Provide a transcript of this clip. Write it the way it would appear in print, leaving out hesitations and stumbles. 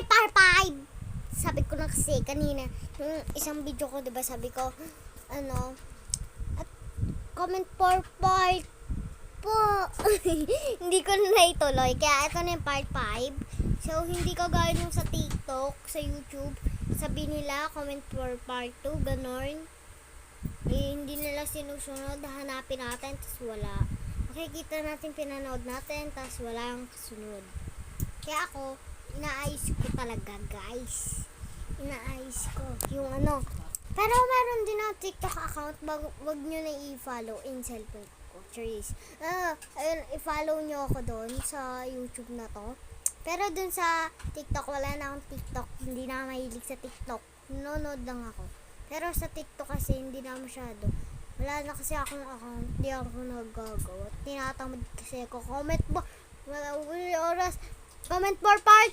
part 5. Sabi ko na kasi kanina, yung isang video ko, diba, sabi ko, at comment for part po. Hindi ko na ituloy. Kaya ito na yung part 5. So, hindi ko gaya nung sa TikTok, sa YouTube. Sabi nila, comment for part 2, ganon. Hindi nila sinusunod. Hanapin natin, tas wala. Makikita natin, pinanood natin, tas wala ang kasunod. Kaya ako, inaayos ko talaga, guys. Inaayos ko. Yung Pero meron din ako TikTok account. Wag nyo na i-follow in cellphone ko. Cheers. Ayun, i-follow nyo ako doon sa YouTube na to. Pero doon sa TikTok, wala na akong TikTok. Hindi na ako mahilig sa TikTok. Nanonood lang ako. Pero sa TikTok kasi, hindi na masyado. Wala na kasi akong account. Hindi ako nagagawa. Tinatamad kasi ako. Comment mo. Wala oras. Comment for part